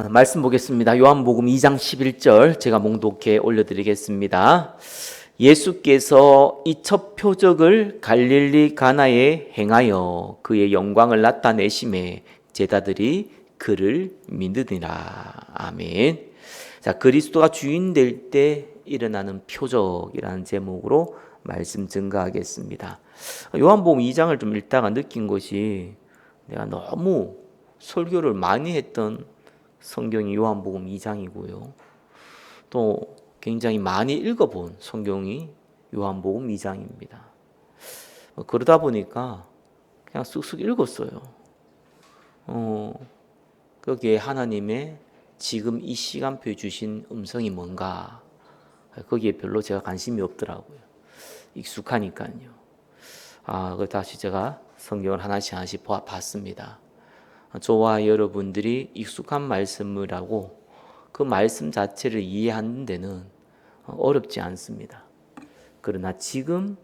말씀 보겠습니다. 요한복음 2장 11절 제가 몽독해 올려드리겠습니다. 예수께서 이 첫 표적을 갈릴리 가나에 행하여 그의 영광을 나타내심에 제자들이 그를 믿으니라. 아멘. 자, 그리스도가 주인 될 때 일어나는 표적이라는 제목으로 말씀 증가하겠습니다. 요한복음 2장을 좀 읽다가 느낀 것이 내가 너무 설교를 많이 했던 성경이 요한복음 2장이고요. 또 굉장히 많이 읽어본 성경이 요한복음 2장입니다. 그러다 보니까 그냥 쓱쓱 읽었어요. 거기에 하나님의 지금 이 시간표에 주신 음성이 뭔가 거기에 별로 제가 관심이 없더라고요. 익숙하니까요. 그 다시 제가 성경을 하나씩 봤습니다. 저와 여러분들이 익숙한 말씀을 하고 그 말씀 자체를 이해하는 데는 어렵지 않습니다. 그러나 지금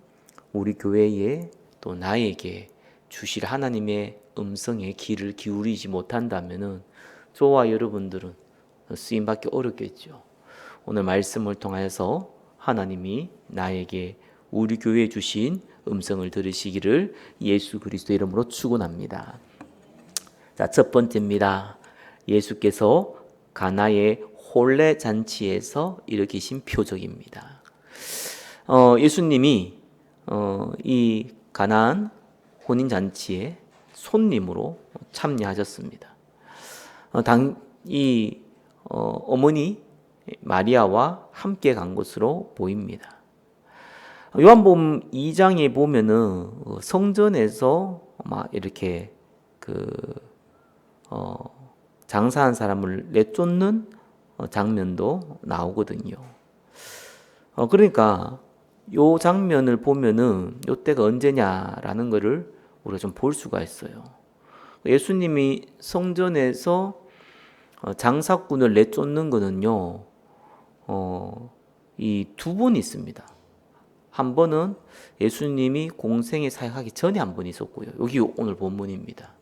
우리 교회에 또 나에게 주실 하나님의 음성에 귀를 기울이지 못한다면은 저와 여러분들은 쓰임받기 어렵겠죠. 오늘 말씀을 통해서 하나님이 나에게 우리 교회에 주신 음성을 들으시기를 예수 그리스도 이름으로 축원합니다. 자, 첫 번째입니다. 예수께서 가나의 혼례 잔치에서 일으키신 표적입니다. 예수님이 이 가나안 혼인 잔치에 손님으로 참여하셨습니다. 어머니 마리아와 함께 간 것으로 보입니다. 요한복음 2장에 보면은 성전에서 막 이렇게 장사한 사람을 내쫓는 장면도 나오거든요. 그러니까 요 장면을 보면은 요 때가 언제냐라는 것을 우리가 좀 볼 수가 있어요. 예수님이 성전에서 장사꾼을 내쫓는 거는요, 이 두 번 있습니다. 한 번은 예수님이 공생에 사역하기 전에 한 번 있었고요. 여기 오늘 본문입니다.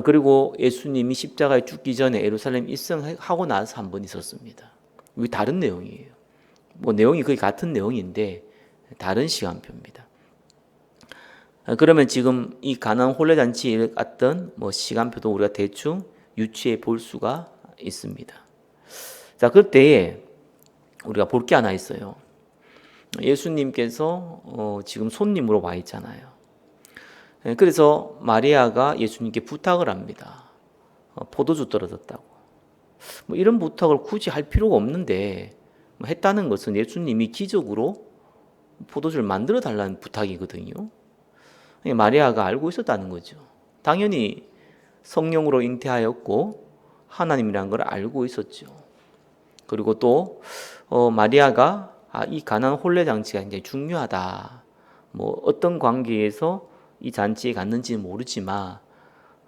그리고 예수님이 십자가에 죽기 전에 예루살렘 입성하고 나서 한 번 있었습니다. 이게 다른 내용이에요. 내용이 거의 같은 내용인데 다른 시간표입니다. 그러면 지금 이 가나안 혼례 잔치에 갔던 시간표도 우리가 대충 유추해 볼 수가 있습니다. 자, 그때에 우리가 볼 게 하나 있어요. 예수님께서 지금 손님으로 와 있잖아요. 그래서 마리아가 예수님께 부탁을 합니다. 포도주 떨어졌다고. 이런 부탁을 굳이 할 필요가 없는데 했다는 것은 예수님이 기적으로 포도주를 만들어 달라는 부탁이거든요. 마리아가 알고 있었다는 거죠. 당연히 성령으로 잉태하였고 하나님이라는 걸 알고 있었죠. 그리고 또 마리아가 이 가나안 혼례 잔치가 굉장히 중요하다. 어떤 관계에서 이 잔치에 갔는지는 모르지만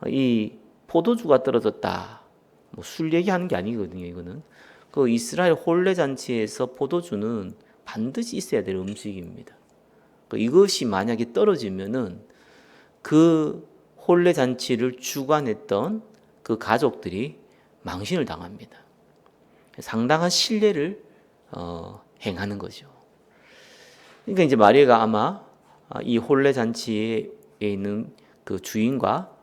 이 포도주가 떨어졌다. 술 얘기하는 게 아니거든요. 이거는 그 이스라엘 혼례 잔치에서 포도주는 반드시 있어야 될 음식입니다. 이것이 만약에 떨어지면은 그 혼례 잔치를 주관했던 그 가족들이 망신을 당합니다. 상당한 신뢰를 행하는 거죠. 그러니까 이제 마리아가 아마 이 혼례 잔치에 있는 그 주인과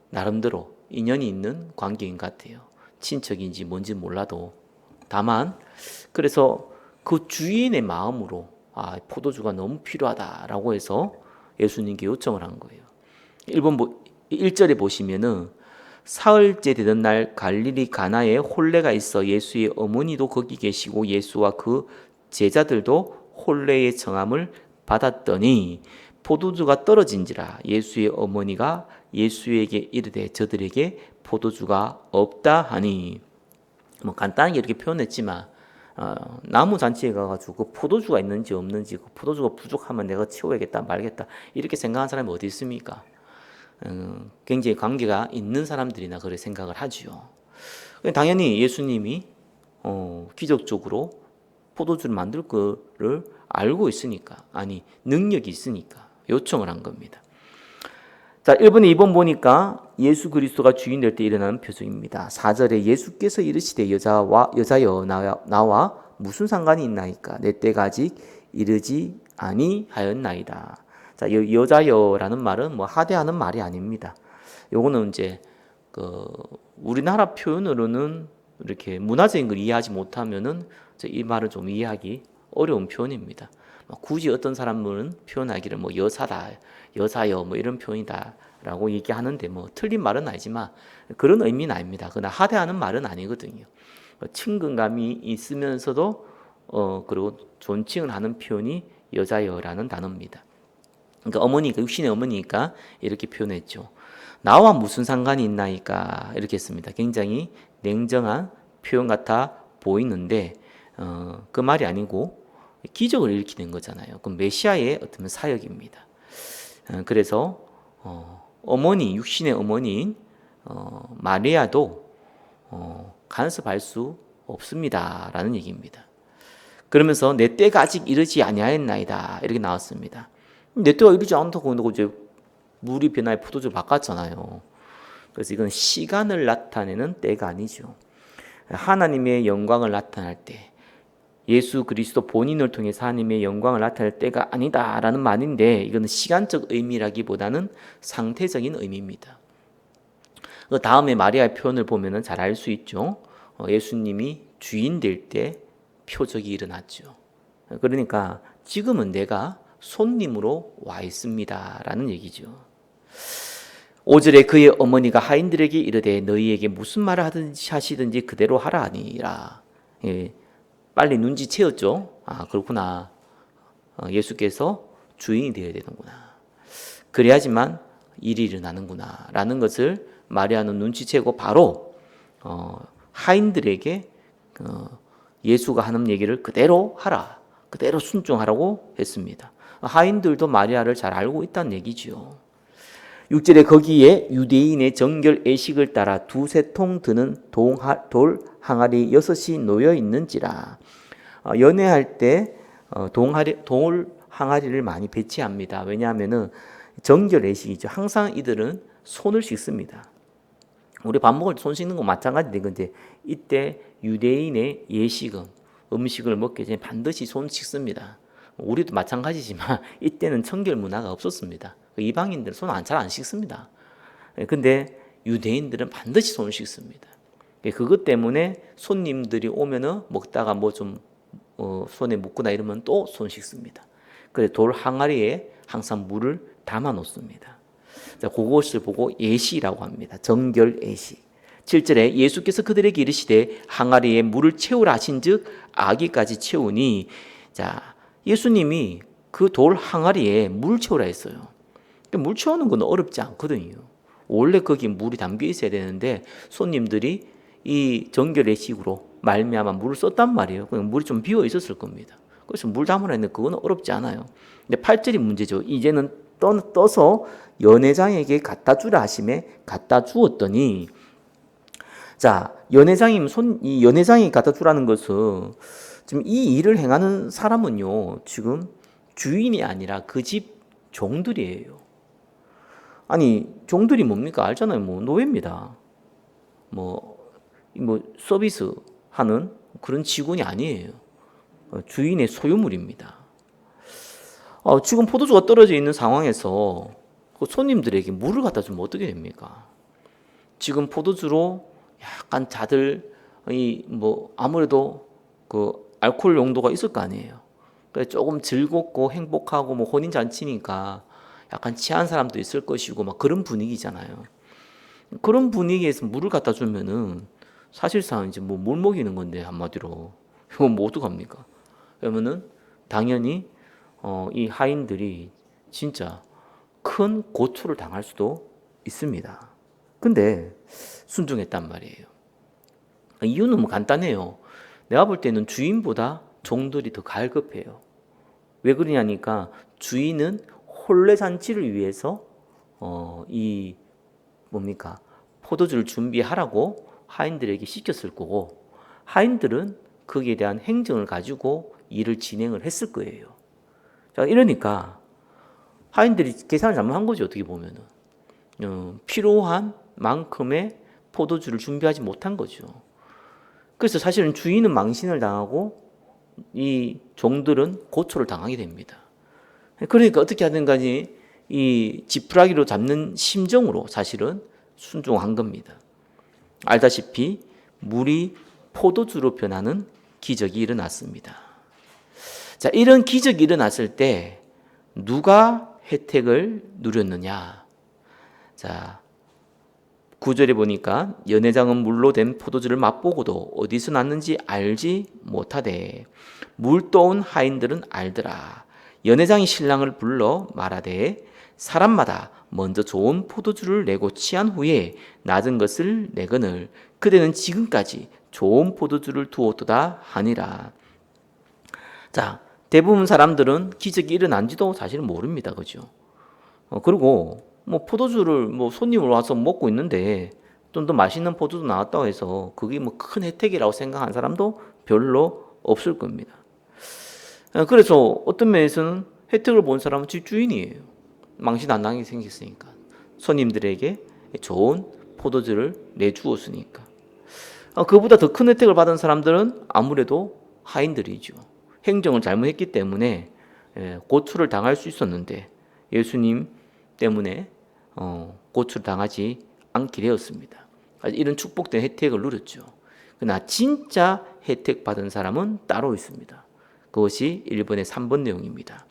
나름대로 인연이 있는 관계인 것 같아요. 친척인지 뭔지 몰라도 다만 그래서 그 주인의 마음으로 포도주가 너무 필요하다라고 해서 예수님께 요청을 한 거예요. 1절에 보시면은 사흘째 되던 날 갈릴리 가나에 혼례가 있어 예수의 어머니도 거기 계시고 예수와 그 제자들도 혼례의 청함을 받았더니 포도주가 떨어진지라 예수의 어머니가 예수에게 이르되 저들에게 포도주가 없다 하니 간단하게 이렇게 표현했지만 나무 잔치에 가가지고 그 포도주가 있는지 없는지 그 포도주가 부족하면 내가 채워야겠다 말겠다 이렇게 생각하는 사람이 어디 있습니까? 굉장히 관계가 있는 사람들이나 그렇게 생각을 하지요. 당연히 예수님이 기적적으로 포도주를 만들 거를 알고 있으니까 능력이 있으니까 요청을 한 겁니다. 자, 1번에 2번 보니까 예수 그리스도가 주인 될 때 일어나는 표적입니다. 4절에 예수께서 이르시되 여자여 나와 무슨 상관이 있나이까 내 때가 아직 이르지 아니하였나이다. 자, 여자여라는 말은 뭐 하대하는 말이 아닙니다. 요거는 이제 우리나라 표현으로는 이렇게 문화적인 걸 이해하지 못하면은 이 말을 좀 이해하기 어려운 표현입니다. 굳이 어떤 사람들은 표현하기를 뭐 여사다, 여사여 뭐 이런 표현이다라고 얘기하는데 뭐 틀린 말은 아니지만 그런 의미는 아닙니다. 그러나 하대하는 말은 아니거든요. 친근감이 있으면서도 그리고 존칭을 하는 표현이 여자여라는 단어입니다. 그러니까 어머니가 육신의 어머니니까 이렇게 표현했죠. 나와 무슨 상관이 있나이까 이렇게 했습니다. 굉장히 냉정한 표현 같아 보이는데 그 말이 아니고 기적을 일으키는 거잖아요. 그럼 메시아의 어떤 사역입니다. 그래서 어머니 육신의 어머니인 마리아도 간섭할 수 없습니다라는 얘기입니다. 그러면서 내 때가 아직 이르지 아니하였나이다 이렇게 나왔습니다. 내 때가 이르지 않다고 이제 물이 변화해 포도주를 바꿨잖아요. 그래서 이건 시간을 나타내는 때가 아니죠. 하나님의 영광을 나타낼 때, 예수 그리스도 본인을 통해서 하나님의 영광을 나타낼 때가 아니다라는 말인데 이거는 시간적 의미라기보다는 상태적인 의미입니다. 그 다음에 마리아의 표현을 보면은 잘 알 수 있죠. 예수님이 주인 될 때 표적이 일어났죠. 그러니까 지금은 내가 손님으로 와 있습니다라는 얘기죠. 5절에 그의 어머니가 하인들에게 이르되 너희에게 무슨 말을 하시든지 그대로 하라 하니라. 예, 빨리 눈치채었죠. 아 그렇구나. 예수께서 주인이 되어야 되는구나. 그래야지만 일이 일어나는구나 라는 것을 마리아는 눈치채고 바로 하인들에게 예수가 하는 얘기를 그대로 하라. 그대로 순종하라고 했습니다. 하인들도 마리아를 잘 알고 있다는 얘기지요. 6절에 거기에 유대인의 정결 예식을 따라 두세 통 드는 돌 항아리 6이 놓여 있는지라. 연애할 때 돌 항아리를 많이 배치합니다. 왜냐하면은 정결 예식이죠. 항상 이들은 손을 씻습니다. 우리 밥 먹을 때 손 씻는 거 마찬가지인데 근데 이때 유대인의 예식은 음식을 먹기 전에 반드시 손 씻습니다. 우리도 마찬가지지만 이때는 청결 문화가 없었습니다. 이방인들은 손 잘 안 씻습니다. 근데 유대인들은 반드시 손을 씻습니다. 그것 때문에 손님들이 오면은 먹다가 뭐 좀 손에 묻거나 이러면 또 손 씻습니다. 그래서 돌 항아리에 항상 물을 담아 놓습니다. 그것을 보고 예시라고 합니다. 정결 예시. 7절에 예수께서 그들에게 이르시되 항아리에 물을 채우라 하신즉 아기까지 채우니 자 예수님이 그 돌 항아리에 물 채우라 했어요. 물 채우는 건 어렵지 않거든요. 원래 거기 물이 담겨 있어야 되는데 손님들이 이 정결 예식으로 말미암아 물을 썼단 말이에요. 그냥 물이 좀 비어 있었을 겁니다. 그래서 물 담으라 했는데 그건 어렵지 않아요. 근데 8절이 문제죠. 이제는 떠서 연회장에게 갖다 주라 하심에 갖다 주었더니 자 이 연회장이 갖다 주라는 것은 지금 이 일을 행하는 사람은요 지금 주인이 아니라 그 집 종들이에요. 아니 종들이 뭡니까 알잖아요. 뭐 노예입니다. 뭐 서비스 하는 그런 직원이 아니에요. 주인의 소유물입니다. 지금 포도주가 떨어져 있는 상황에서 그 손님들에게 물을 갖다 주면 어떻게 됩니까? 지금 포도주로 약간 자들 아무래도 그 알코올 용도가 있을 거 아니에요. 그래서 조금 즐겁고 행복하고 뭐 혼인 잔치니까 약간 취한 사람도 있을 것이고 막 그런 분위기잖아요. 그런 분위기에서 물을 갖다 주면은 사실상 이제 뭐 물 먹이는 건데 한마디로 이건 뭐 어떡합니까? 그러면은 당연히 이 하인들이 진짜 큰 고초를 당할 수도 있습니다. 근데 순종했단 말이에요. 이유는 뭐 간단해요. 내가 볼 때는 주인보다 종들이 더 갈급해요. 왜 그러냐니까 주인은 혼례 잔치를 위해서 이 포도주를 준비하라고 하인들에게 시켰을 거고 하인들은 거기에 대한 행정을 가지고 일을 진행을 했을 거예요. 자, 이러니까 하인들이 계산을 잘못한 거죠. 어떻게 보면은 필요한 만큼의 포도주를 준비하지 못한 거죠. 그래서 사실은 주인은 망신을 당하고 이 종들은 고초를 당하게 됩니다. 그러니까 어떻게 하든 간에 이 지푸라기로 잡는 심정으로 사실은 순종한 겁니다. 알다시피 물이 포도주로 변하는 기적이 일어났습니다. 자, 이런 기적이 일어났을 때 누가 혜택을 누렸느냐? 자, 9절에 보니까 연회장은 물로 된 포도주를 맛보고도 어디서 났는지 알지 못하되 물 떠온 하인들은 알더라. 연회장이 신랑을 불러 말하되 사람마다 먼저 좋은 포도주를 내고 취한 후에 낮은 것을 내거늘 그대는 지금까지 좋은 포도주를 두었도다 하니라. 자, 대부분 사람들은 기적이 일어난지도 사실은 모릅니다. 그죠? 그리고 뭐 포도주를 뭐 손님을 와서 먹고 있는데 좀 더 맛있는 포도주 나왔다고 해서 그게 뭐 큰 혜택이라고 생각하는 사람도 별로 없을 겁니다. 그래서 어떤 면에서는 혜택을 본 사람은 집주인이에요. 망신 안 당하게 생겼으니까. 손님들에게 좋은 포도주를 내주었으니까. 그보다 더 큰 혜택을 받은 사람들은 아무래도 하인들이죠. 행정을 잘못했기 때문에 고초를 당할 수 있었는데 예수님 때문에 고초를 당하지 않게 되었습니다. 이런 축복된 혜택을 누렸죠. 그러나 진짜 혜택 받은 사람은 따로 있습니다. 그것이 1번의 3번 내용입니다.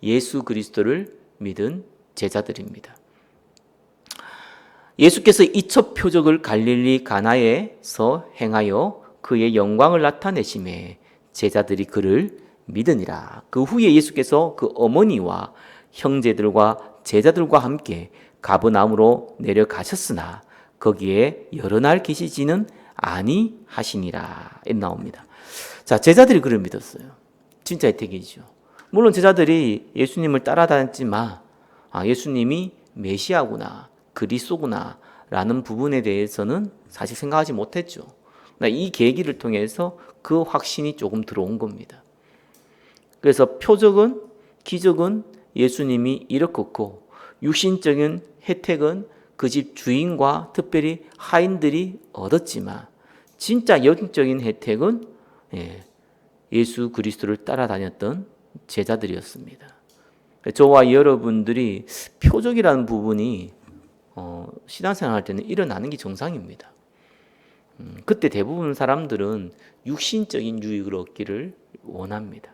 예수 그리스도를 믿은 제자들입니다. 예수께서 이첫 표적을 갈릴리 가나에서 행하여 그의 영광을 나타내심에 제자들이 그를 믿으니라. 그 후에 예수께서 그 어머니와 형제들과 제자들과 함께 가버나움으로 내려가셨으나 거기에 여러 날 계시지는 아니하시니라. 이렇게 나옵니다. 자, 제자들이 그를 믿었어요. 진짜 혜택이죠. 물론 제자들이 예수님을 따라다녔지만 예수님이 메시아구나 그리스도구나 라는 부분에 대해서는 사실 생각하지 못했죠. 이 계기를 통해서 그 확신이 조금 들어온 겁니다. 그래서 표적은 기적은 예수님이 일으켰고 육신적인 혜택은 그 집 주인과 특별히 하인들이 얻었지만 진짜 영적인 혜택은 예수 그리스도를 따라다녔던 제자들이었습니다. 저와 여러분들이 표적이라는 부분이 신앙생활 할 때는 일어나는 게 정상입니다. 그때 대부분 사람들은 육신적인 유익을 얻기를 원합니다.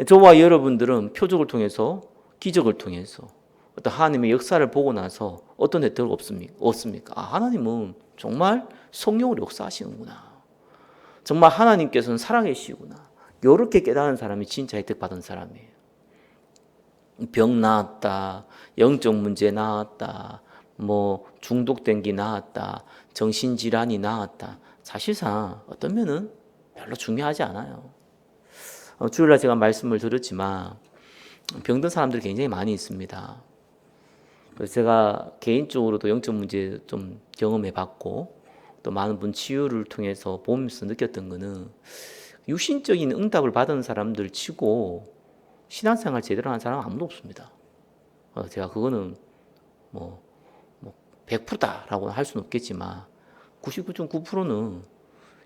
저와 여러분들은 표적을 통해서 기적을 통해서 어떤 하나님의 역사를 보고 나서 어떤 혜택을 얻습니까? 하나님은 정말 성령으로 역사하시는구나. 정말 하나님께서는 살아계시구나. 이렇게 깨달은 사람이 진짜 혜택 받은 사람이에요. 병 나았다, 영적 문제 나았다, 뭐 중독된 게 나았다, 정신질환이 나았다. 사실상 어떤 면은 별로 중요하지 않아요. 주일날 제가 말씀을 드렸지만 병든 사람들이 굉장히 많이 있습니다. 그래서 제가 개인적으로도 영적 문제 좀 경험해 봤고 또 많은 분 치유를 통해서 보면서 느꼈던 거는 육신적인 응답을 받은 사람들 치고 신앙생활 제대로 하는 사람은 아무도 없습니다. 제가 그거는 뭐 100%다라고 할 수는 없겠지만 99.9%는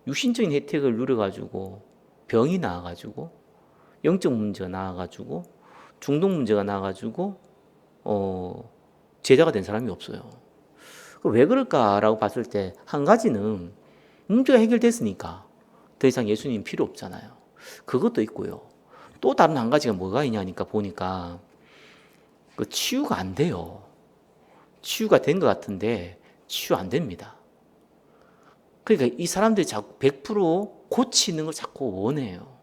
육신적인 혜택을 누려가지고 병이 나와가지고 영적 문제가 나와가지고 중독 문제가 나와가지고 제자가 된 사람이 없어요. 왜 그럴까라고 봤을 때 한 가지는 문제가 해결됐으니까 더 이상 예수님 필요 없잖아요. 그것도 있고요. 또 다른 한 가지가 뭐가 있냐니까 보니까 그 치유가 안 돼요. 치유가 된 것 같은데 치유 안 됩니다. 그러니까 이 사람들이 자꾸 100% 고치는 걸 자꾸 원해요.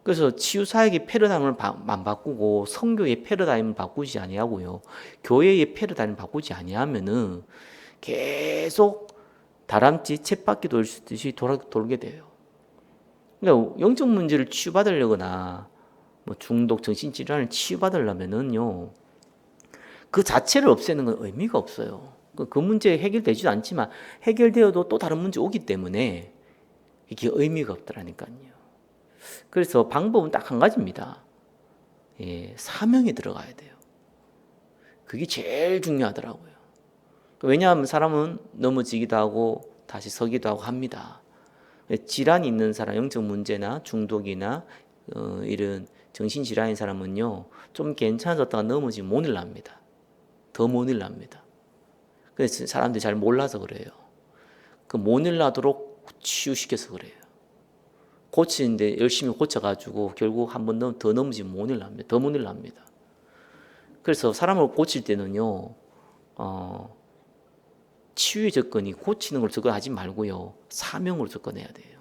그래서 치유 사역의 패러다임을 안 바꾸고 선교의 패러다임을 바꾸지 아니하고요. 교회의 패러다임을 바꾸지 아니하면은 계속 다람쥐 쳇바퀴 돌듯이 돌게 돼요. 그러니까 영적 문제를 치유받으려거나 뭐 중독 정신질환을 치유받으려면은요. 그 자체를 없애는 건 의미가 없어요. 그 문제 해결되지도 않지만 해결되어도 또 다른 문제 오기 때문에 이게 의미가 없더라니까요. 그래서 방법은 딱 한 가지입니다. 사명에 들어가야 돼요. 그게 제일 중요하더라고요. 왜냐하면 사람은 넘어지기도 하고 다시 서기도 하고 합니다. 질환이 있는 사람, 영적 문제나 중독이나 이런 정신질환인 사람은요, 좀 괜찮아졌다가 넘어지면 못 일납니다. 더 못 일납니다. 그래서 사람들이 잘 몰라서 그래요. 그 못 일나도록 치유시켜서 그래요. 고치는데 열심히 고쳐가지고 결국 한 번 더 넘어지면 못 일납니다. 더 못 일납니다. 그래서 사람을 고칠 때는요, 치유의 접근이 고치는 걸 접근하지 말고요, 사명으로 접근해야 돼요.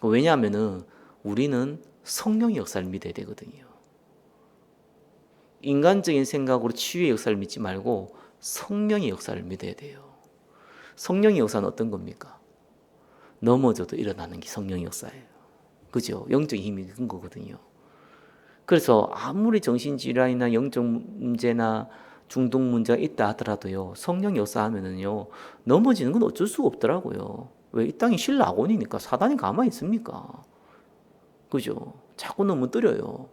왜냐하면은 우리는 성령의 역사를 믿어야 되거든요. 인간적인 생각으로 치유의 역사를 믿지 말고 성령의 역사를 믿어야 돼요. 성령의 역사는 어떤 겁니까? 넘어져도 일어나는 게 성령의 역사예요. 그죠? 영적인 힘이 큰 거거든요. 그래서 아무리 정신질환이나 영적 문제나 중독 문제가 있다 하더라도요, 성령의 역사하면은요, 넘어지는 건 어쩔 수가 없더라고요. 왜? 이 땅이 신라곤이니까 사단이 가만히 있습니까? 그죠? 자꾸 넘어뜨려요.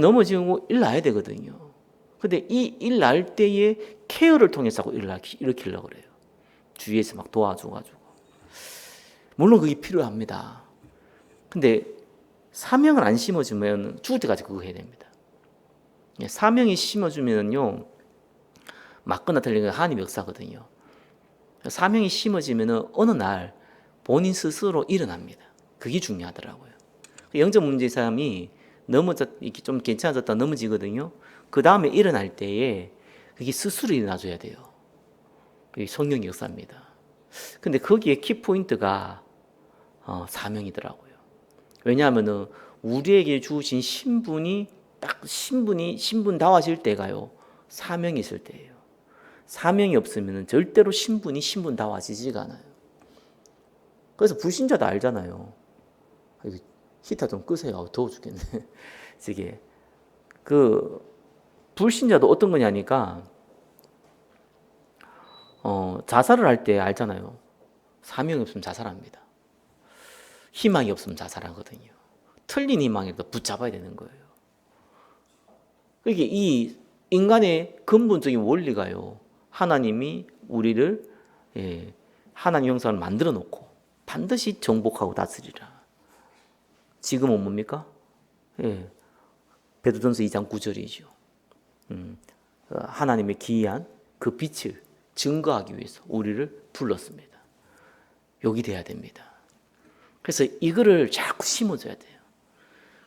넘어지고 일나야 되거든요. 근데 이 일날 때에 케어를 통해서 자꾸 일으키려고 그래요. 주위에서 막 도와줘가지고. 물론 그게 필요합니다. 근데 사명을 안 심어주면 죽을 때까지 그거 해야 됩니다. 사명이 심어주면요, 맞거나 틀리거나 하나님의 역사거든요. 사명이 심어지면 어느 날 본인 스스로 일어납니다. 그게 중요하더라고요. 영적 문제의 사람이 이렇게 좀 괜찮아졌다 넘어지거든요. 그 다음에 일어날 때에 그게 스스로 일어나줘야 돼요. 그게 성령의 역사입니다. 근데 거기에 키포인트가 사명이더라고요. 왜냐하면은 우리에게 주신 신분이 딱 신분다워질 때가요, 사명이 있을 때예요. 사명이 없으면 절대로 신분다워지지가 않아요. 그래서 불신자도 알잖아요. 히터 좀 끄세요. 더워 죽겠네. 이게 그 불신자도 어떤 거냐니까, 자살을 할 때 알잖아요. 사명이 없으면 자살합니다. 희망이 없으면 자살하거든요. 틀린 희망이라도 붙잡아야 되는 거예요. 그게 이 인간의 근본적인 원리가요, 하나님이 우리를 하나님 형상을 만들어 놓고 반드시 정복하고 다스리라. 지금은 뭡니까? 베드로전서 2장 9절이죠. 하나님의 기이한 그 빛을 증거하기 위해서 우리를 불렀습니다. 여기 돼야 됩니다. 그래서 이거를 자꾸 심어줘야 돼요.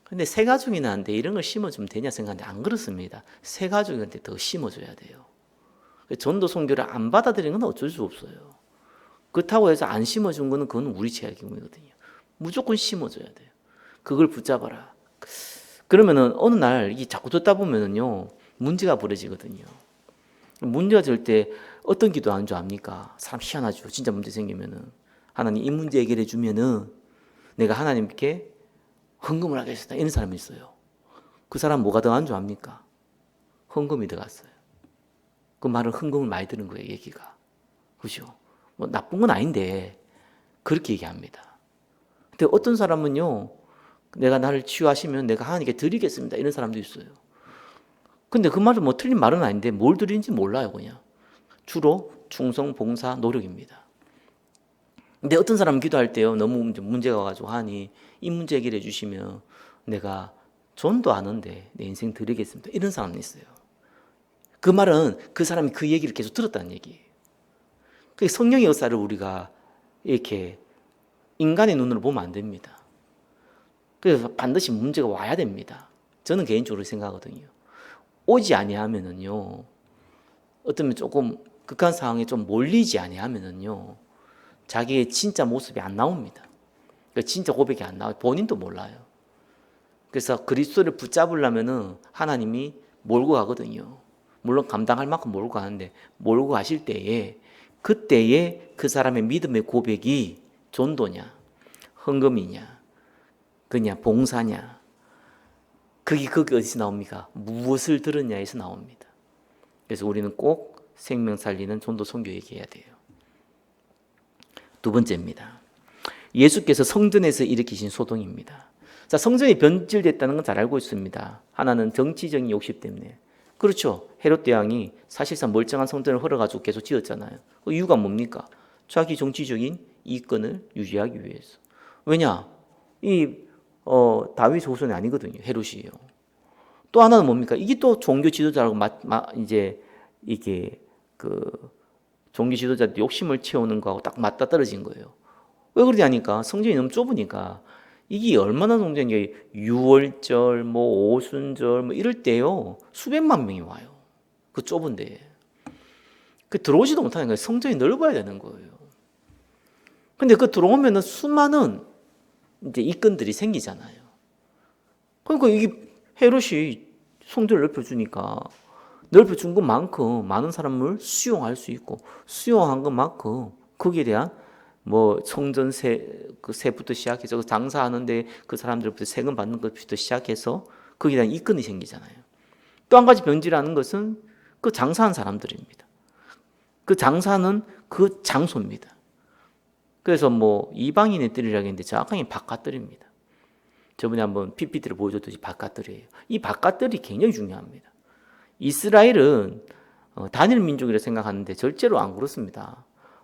근데 새 가족이 나는데 이런 걸 심어주면 되냐 생각하는데 안 그렇습니다. 새 가족한테 더 심어줘야 돼요. 전도 선교를 안 받아들이는 건 어쩔 수 없어요. 그렇다고 해서 안 심어준 거는 그건 우리 책임이거든요. 무조건 심어줘야 돼요. 그걸 붙잡아라. 그러면은 어느 날 이 자꾸 듣다 보면은요, 문제가 벌어지거든요. 문제가 될 때 어떤 기도하는 줄 압니까? 사람 희한하죠. 진짜 문제 생기면은 하나님 이 문제 해결해 주면은 내가 하나님께 헌금을 하겠습니다. 이런 사람이 있어요. 그 사람 뭐가 더한 줄 압니까? 헌금이 들어갔어요. 그 말은 헌금을 많이 드는 거예요, 얘기가. 그죠? 뭐 나쁜 건 아닌데 그렇게 얘기합니다. 근데 어떤 사람은요, 내가 나를 치유하시면 내가 하나님께 드리겠습니다. 이런 사람도 있어요. 근데 그 말은 뭐 틀린 말은 아닌데 뭘 드리는지 몰라요, 그냥. 주로 충성, 봉사, 노력입니다. 근데 어떤 사람은 기도할 때요, 너무 문제가 와가지고 하니 이 문제 해결해 주시면 내가 전도 안 하는데 내 인생 드리겠습니다. 이런 사람이 있어요. 그 말은 그 사람이 그 얘기를 계속 들었다는 얘기예요. 그 성령의 역사를 우리가 이렇게 인간의 눈으로 보면 안 됩니다. 그래서 반드시 문제가 와야 됩니다. 저는 개인적으로 생각하거든요. 오지 아니하면은요, 어쩌면 조금 극한 상황에 좀 몰리지 아니하면은요, 자기의 진짜 모습이 안 나옵니다. 진짜 고백이 안 나와요. 본인도 몰라요. 그래서 그리스도를 붙잡으려면은 하나님이 몰고 가거든요. 물론 감당할 만큼 몰고 가는데, 몰고 가실 때에 그때에 그 사람의 믿음의 고백이 전도냐, 헌금이냐, 그냥 봉사냐, 그게 어디서 나옵니까? 무엇을 들었냐에서 나옵니다. 그래서 우리는 꼭 생명 살리는 전도 선교 얘기해야 돼요. 두 번째입니다. 예수께서 성전에서 일으키신 소동입니다. 자, 성전이 변질됐다는 건 잘 알고 있습니다. 하나는 정치적인 욕심 때문에, 그렇죠. 헤롯 대왕이 사실상 멀쩡한 성전을 헐어가지고 계속 지었잖아요. 그 이유가 뭡니까? 자기 정치적인 이권을 유지하기 위해서. 왜냐? 다윗 후손이 아니거든요. 헤롯이에요. 또 하나는 뭡니까? 이게 또 종교 지도자라고 이제 이게 종교 지도자들 욕심을 채우는 거하고 딱 맞다 떨어진 거예요. 왜 그러냐니까 성전이 너무 좁으니까 이게 얼마나 성전이 6월절, 뭐 오순절 뭐 이럴 때요 수백만 명이 와요. 그 좁은데 들어오지도 못하는 거예요. 성전이 넓어야 되는 거예요. 근데 들어오면은 수많은 이제 이권들이 생기잖아요. 그러니까 이게 헤롯이 성전을 넓혀주니까 넓혀준 것만큼 많은 사람을 수용할 수 있고 수용한 것만큼 거기에 대한 뭐 성전 세부터 시작해서 장사하는데 그 사람들부터 세금 받는 것부터 시작해서 거기에 대한 이권이 생기잖아요. 또 한 가지 변질하는 것은 그 장사한 사람들입니다. 그 장사는 그 장소입니다. 그래서 뭐 이방인의 뜰이라고 했는데 정확하게 바깥뜰입니다. 저번에 한번 PPT를 보여줬듯이 바깥뜰이에요. 이 바깥뜰이 굉장히 중요합니다. 이스라엘은 단일 민족이라 생각하는데 절대로 안 그렇습니다.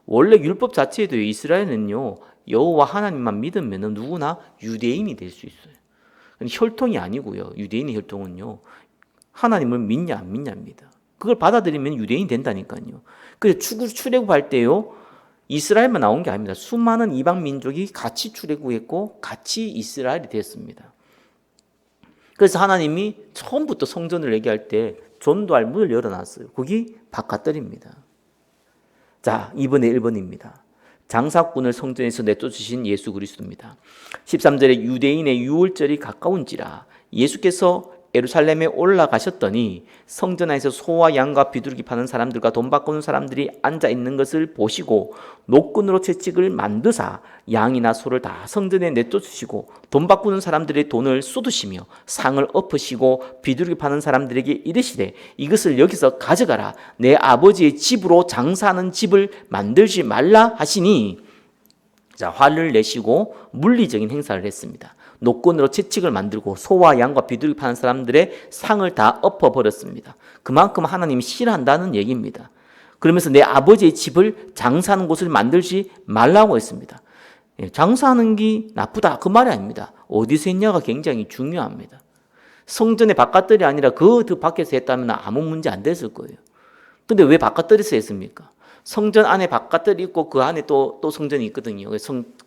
원래 율법 자체에도 이스라엘은요 여호와 하나님만 믿으면 누구나 유대인이 될 수 있어요. 혈통이 아니고요. 유대인의 혈통은요 하나님을 믿냐 안 믿냐입니다. 그걸 받아들이면 유대인이 된다니까요. 그래서 출애굽할 때요 이스라엘만 나온 게 아닙니다. 수많은 이방 민족이 같이 출애굽했고 같이 이스라엘이 됐습니다. 그래서 하나님이 처음부터 성전을 얘기할 때 전도할 문을 열어놨어요. 거기 바깥뜰입니다. 자, 이번에 1번입니다. 장사꾼을 성전에서 내쫓으신 예수 그리스도입니다. 13절에 유대인의 유월절이 가까운지라 예수께서 예루살렘에 올라가셨더니 성전 안에서 소와 양과 비둘기 파는 사람들과 돈 바꾸는 사람들이 앉아 있는 것을 보시고 노끈으로 채찍을 만드사 양이나 소를 다 성전에 내쫓으시고 돈 바꾸는 사람들의 돈을 쏟으시며 상을 엎으시고 비둘기 파는 사람들에게 이르시되 이것을 여기서 가져가라. 내 아버지의 집으로 장사하는 집을 만들지 말라 하시니 자, 화를 내시고 물리적인 행사를 했습니다. 노끈으로 채찍을 만들고 소와 양과 비둘기 파는 사람들의 상을 다 엎어버렸습니다. 그만큼 하나님이 싫어한다는 얘기입니다. 그러면서 내 아버지의 집을 장사하는 곳을 만들지 말라고 했습니다. 장사하는 게 나쁘다 그 말이 아닙니다. 어디서 했냐가 굉장히 중요합니다. 성전의 바깥뜰이 아니라 그 밖에서 했다면 아무 문제 안 됐을 거예요. 근데 왜 바깥뜰에서 했습니까? 성전 안에 바깥뜰이 있고 그 안에 또 성전이 있거든요.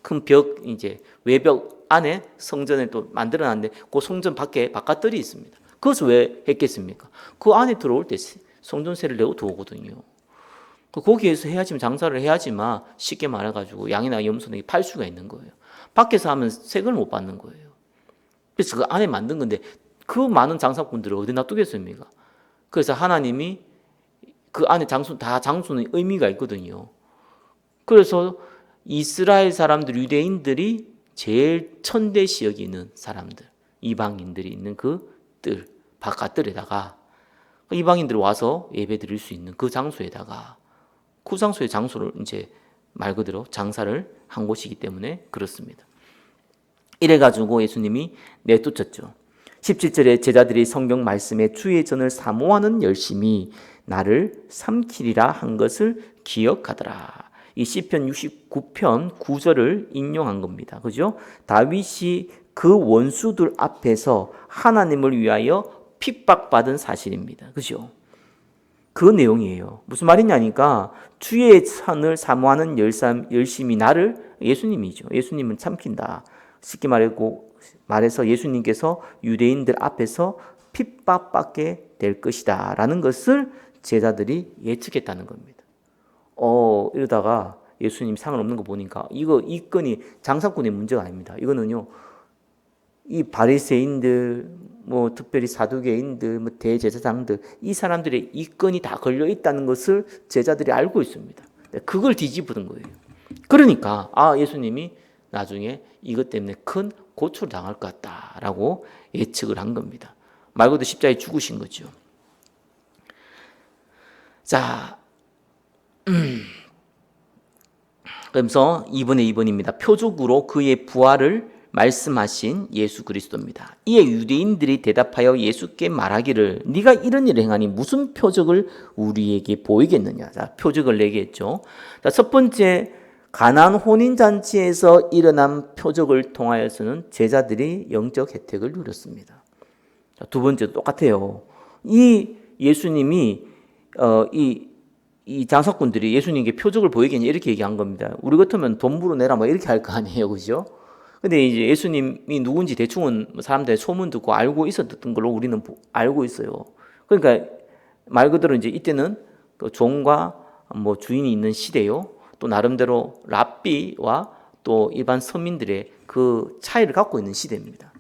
큰 벽 이제 외벽 안에 성전을 또 만들어놨는데 그 성전 밖에 바깥뜰이 있습니다. 그것을 왜 했겠습니까? 그 안에 들어올 때 성전세를 내고 들어오거든요. 거기에서 해야지만 장사를 해야지만 쉽게 말해가지고 양이나 염소는 팔 수가 있는 거예요. 밖에서 하면 세금을 못 받는 거예요. 그래서 그 안에 만든 건데 그 많은 장사꾼들을 어디 놔두겠습니까? 그래서 하나님이 그 안에 장소는 의미가 있거든요. 그래서 이스라엘 사람들, 유대인들이 제일 천대시 여기는 사람들, 이방인들이 있는 그 뜰, 바깥뜰에다가 이방인들이 와서 예배 드릴 수 있는 그 장소에다가 그 장소의 장소를 이제 말 그대로 장사를 한 곳이기 때문에 그렇습니다. 이래가지고 예수님이 내쫓았죠. 17절에 제자들이 성경 말씀에 주의 전을 사모하는 열심이 나를 삼키리라 한 것을 기억하더라. 이 시편 69편 9절을 인용한 겁니다. 그죠? 다윗이 그 원수들 앞에서 하나님을 위하여 핍박받은 사실입니다. 그죠? 그 내용이에요. 무슨 말이냐니까 주의 선을 사모하는 열심이 나를 예수님이죠. 예수님은 참긴다. 쉽게 말해서 예수님께서 유대인들 앞에서 핍박받게 될 것이다 라는 것을 제자들이 예측했다는 겁니다. 이러다가 예수님 상을 없는 거 보니까 이 건이 장사꾼의 문제가 아닙니다. 이거는요, 이 바리새인들, 뭐 특별히 사두개인들, 뭐 대제사장들, 이 사람들의 이 건이 다 걸려 있다는 것을 제자들이 알고 있습니다. 그걸 뒤집은 거예요. 그러니까 예수님이 나중에 이것 때문에 큰 고초를 당할 것 같다라고 예측을 한 겁니다. 말 그대로 십자가에 죽으신 거죠. 자, 그러면서 2번에 2번입니다. 표적으로 그의 부활을 말씀하신 예수 그리스도입니다. 이에 유대인들이 대답하여 예수께 말하기를 네가 이런 일을 행하니 무슨 표적을 우리에게 보이겠느냐. 자, 표적을 얘기했죠. 자, 첫 번째 가나안 혼인잔치에서 일어난 표적을 통하여서는 제자들이 영적 혜택을 누렸습니다. 자, 두 번째 똑같아요. 이 예수님이 이 장사꾼들이 예수님께 표적을 보이겠냐 이렇게 얘기한 겁니다. 우리 같으면 돈 물어내라 뭐 이렇게 할 거 아니에요, 그죠? 근데 이제 예수님이 누군지 대충은 사람들의 소문 듣고 알고 있었던 걸로 우리는 알고 있어요. 그러니까 말 그대로 이제 이때는 그 종과 뭐 주인이 있는 시대요. 또 나름대로 랍비와 또 일반 서민들의 그 차이를 갖고 있는 시대입니다.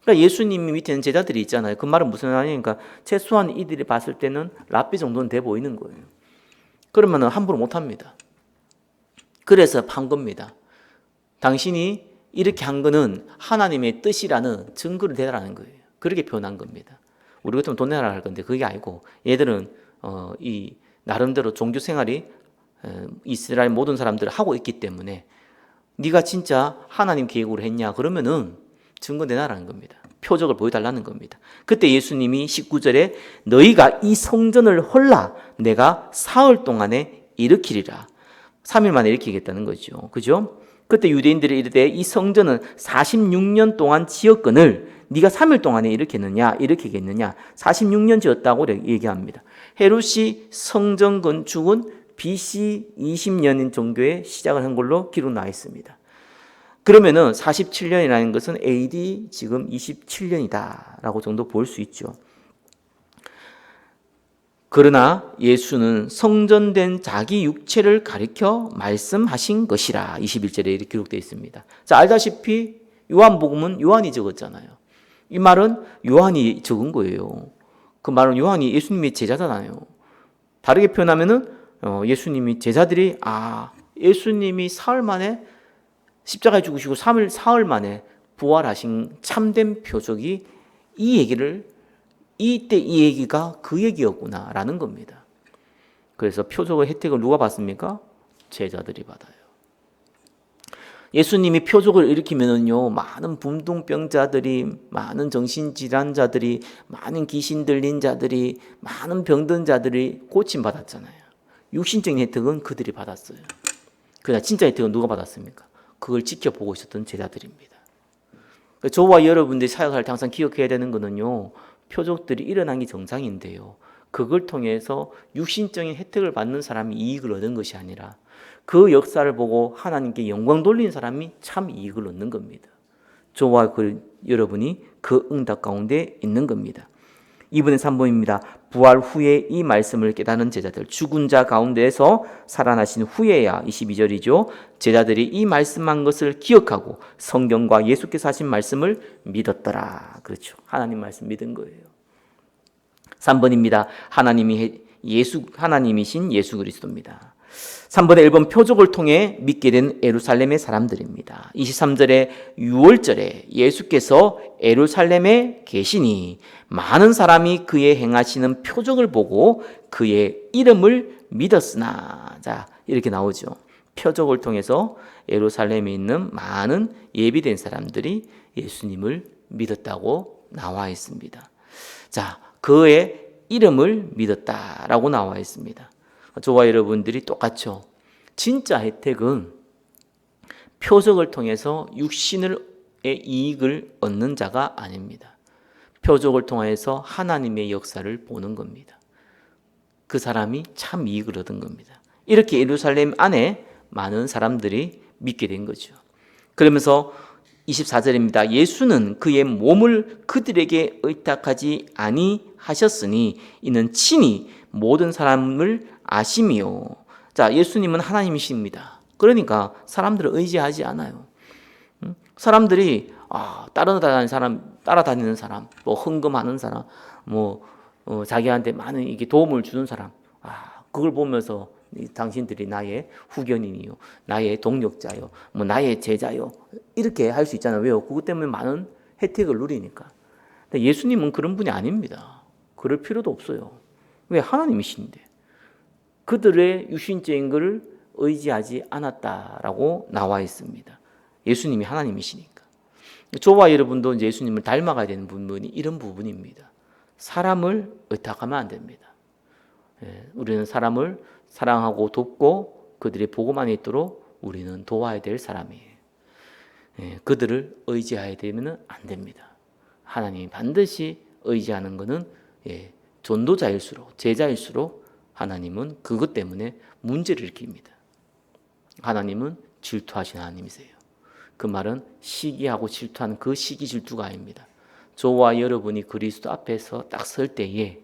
그러니까 예수님 밑에는 제자들이 있잖아요. 그 말은 무슨 말이니까 최소한 이들이 봤을 때는 랍비 정도는 돼 보이는 거예요. 그러면 함부로 못합니다. 그래서 판 겁니다. 당신이 이렇게 한 거는 하나님의 뜻이라는 증거를 대라는 거예요. 그렇게 표현한 겁니다. 우리 같으면 돈 내라 할 건데 그게 아니고 얘들은 이 나름대로 종교 생활이 이스라엘 모든 사람들을 하고 있기 때문에 네가 진짜 하나님 계획으로 했냐 그러면은 증거 내놔라는 겁니다. 표적을 보여달라는 겁니다. 그때 예수님이 19절에 너희가 이 성전을 헐라 내가 사흘 동안에 일으키리라. 3일 만에 일으키겠다는 거죠. 그죠? 그때 유대인들이 이르되 이 성전은 46년 동안 지었거늘 네가 3일 동안에 일으키겠느냐 46년 지었다고 얘기합니다. 헤롯이 성전 건축은 BC 20년인 정도에 시작을 한 걸로 기록 나와 있습니다. 그러면은 47년이라는 것은 AD 지금 27년이다라고 정도 볼 수 있죠. 그러나 예수는 성전된 자기 육체를 가리켜 말씀하신 것이라 21절에 이렇게 기록되어 있습니다. 자, 알다시피 요한복음은 요한이 적었잖아요. 이 말은 요한이 적은 거예요. 그 말은 요한이 예수님의 제자잖아요. 다르게 표현하면은 예수님이 제자들이 예수님이 사흘 만에 십자가에 죽으시고 사흘 만에 부활하신 참된 표적이 이때 이 얘기가 그 얘기였구나라는 겁니다. 그래서 표적의 혜택을 누가 받습니까? 제자들이 받아요. 예수님이 표적을 일으키면은요, 많은 분동병자들이, 많은 정신질환자들이, 많은 귀신 들린 자들이, 많은 병든 자들이 고침받았잖아요. 육신적인 혜택은 그들이 받았어요. 그러나 진짜 혜택은 누가 받았습니까? 그걸 지켜보고 있었던 제자들입니다. 저와 여러분들이 사역할 때 항상 기억해야 되는 거는요, 표적들이 일어난 게 정상인데요. 그걸 통해서 육신적인 혜택을 받는 사람이 이익을 얻는 것이 아니라 그 역사를 보고 하나님께 영광 돌리는 사람이 참 이익을 얻는 겁니다. 저와 여러분이 그 응답 가운데 있는 겁니다. 2번의 3번입니다. 부활 후에 이 말씀을 깨닫는 제자들, 죽은 자 가운데에서 살아나신 후에야 22절이죠. 제자들이 이 말씀한 것을 기억하고 성경과 예수께서 하신 말씀을 믿었더라. 그렇죠. 하나님 말씀 믿은 거예요. 3번입니다. 하나님이신 예수 그리스도입니다. 3번의 1번 표적을 통해 믿게 된 예루살렘의 사람들입니다. 23절에 6월절에 예수께서 예루살렘에 계시니 많은 사람이 그의 행하시는 표적을 보고 그의 이름을 믿었으나. 자, 이렇게 나오죠. 표적을 통해서 예루살렘에 있는 많은 예비된 사람들이 예수님을 믿었다고 나와 있습니다. 자, 그의 이름을 믿었다라고 나와 있습니다. 저와 여러분들이 똑같죠. 진짜 혜택은 표적을 통해서 육신의 이익을 얻는 자가 아닙니다. 표적을 통해서 하나님의 역사를 보는 겁니다. 그 사람이 참 이익을 얻은 겁니다. 이렇게 예루살렘 안에 많은 사람들이 믿게 된 거죠. 그러면서 24절입니다. 예수는 그의 몸을 그들에게 의탁하지 아니하셨으니 이는 친히 모든 사람을 아심이요. 자, 예수님은 하나님이십니다. 그러니까 사람들을 의지하지 않아요. 사람들이 따라다니는 사람, 뭐 헌금하는 사람, 자기한테 많은 이게 도움을 주는 사람, 그걸 보면서 당신들이 나의 후견인이요, 나의 동력자요, 나의 제자요, 이렇게 할 수 있잖아요. 왜요? 그것 때문에 많은 혜택을 누리니까. 근데 예수님은 그런 분이 아닙니다. 그럴 필요도 없어요. 왜? 하나님이신데. 그들의 육신적인 것을 의지하지 않았다라고 나와 있습니다. 예수님이 하나님이시니까. 저와 여러분도 이제 예수님을 닮아가야 되는 부분이 이런 부분입니다. 사람을 의탁하면 안 됩니다. 우리는 사람을 사랑하고 돕고 그들의 복음 안에 있도록 우리는 도와야 될 사람이에요. 그들을 의지해야 되면 안 됩니다. 하나님이 반드시 의지하는 것은 전도자일수록, 제자일수록 하나님은 그것 때문에 문제를 일으킵니다. 하나님은 질투하신 하나님이세요. 그 말은 시기하고 질투하는 그 시기 질투가 아닙니다. 저와 여러분이 그리스도 앞에서 딱 설 때에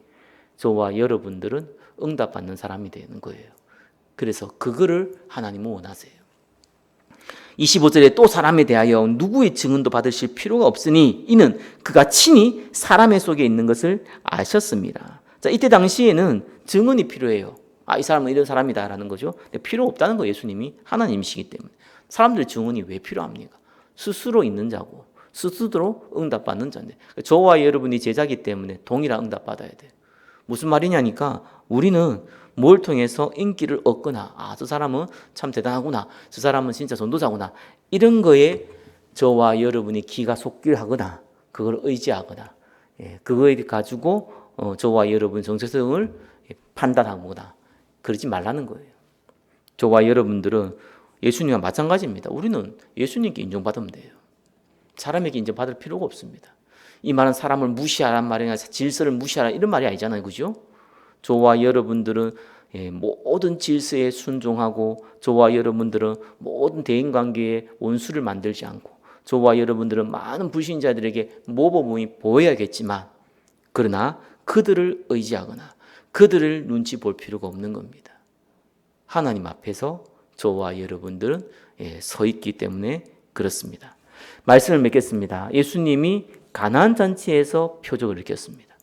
저와 여러분들은 응답받는 사람이 되는 거예요. 그래서 그거를 하나님은 원하세요. 25절에 또 사람에 대하여 누구의 증언도 받으실 필요가 없으니 이는 그가 친히 사람의 속에 있는 것을 아셨습니다. 자, 이때 당시에는 증언이 필요해요. 이 사람은 이런 사람이다라는 거죠. 근데 필요 없다는 거 예수님이 하나님이시기 때문에. 사람들의 증언이 왜 필요합니까? 스스로 있는 자고 스스로 응답받는 자인데 저와 여러분이 제자기 때문에 동일한 응답받아야 돼요. 무슨 말이냐니까 우리는 뭘 통해서 인기를 얻거나 저 사람은 참 대단하구나, 저 사람은 진짜 전도자구나, 이런 거에 저와 여러분이 기가 속길하거나 그걸 의지하거나 그거에 가지고 저와 여러분 정체성을 판단하거나 그러지 말라는 거예요. 저와 여러분들은 예수님과 마찬가지입니다. 우리는 예수님께 인정받으면 돼요. 사람에게 인정받을 필요가 없습니다. 이 말은 사람을 무시하란 말이 아니라 질서를 무시하라 이런 말이 아니잖아요. 그죠? 저와 여러분들은 모든 질서에 순종하고 저와 여러분들은 모든 대인관계에 원수를 만들지 않고 저와 여러분들은 많은 불신자들에게 모범이 보여야겠지만 그러나 그들을 의지하거나 그들을 눈치 볼 필요가 없는 겁니다. 하나님 앞에서 저와 여러분들은 서 있기 때문에 그렇습니다. 말씀을 맺겠습니다. 예수님이 가나안 잔치에서 표적을 일으켰습니다.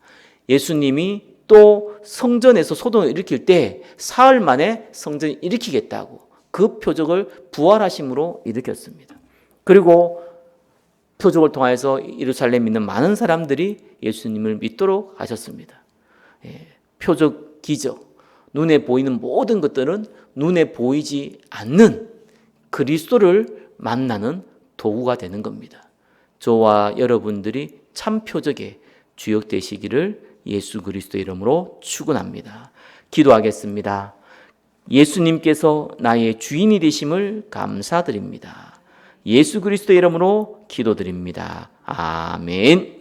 예수님이 또 성전에서 소동을 일으킬 때 사흘 만에 성전을 일으키겠다고 그 표적을 부활하심으로 일으켰습니다. 그리고 표적을 통해서 예루살렘에 있는 많은 사람들이 예수님을 믿도록 하셨습니다. 표적, 기적, 눈에 보이는 모든 것들은 눈에 보이지 않는 그리스도를 만나는 도구가 되는 겁니다. 저와 여러분들이 참 표적의 주역 되시기를 예수 그리스도의 이름으로 축원합니다. 기도하겠습니다. 예수님께서 나의 주인이 되심을 감사드립니다. 예수 그리스도의 이름으로 기도드립니다. 아멘.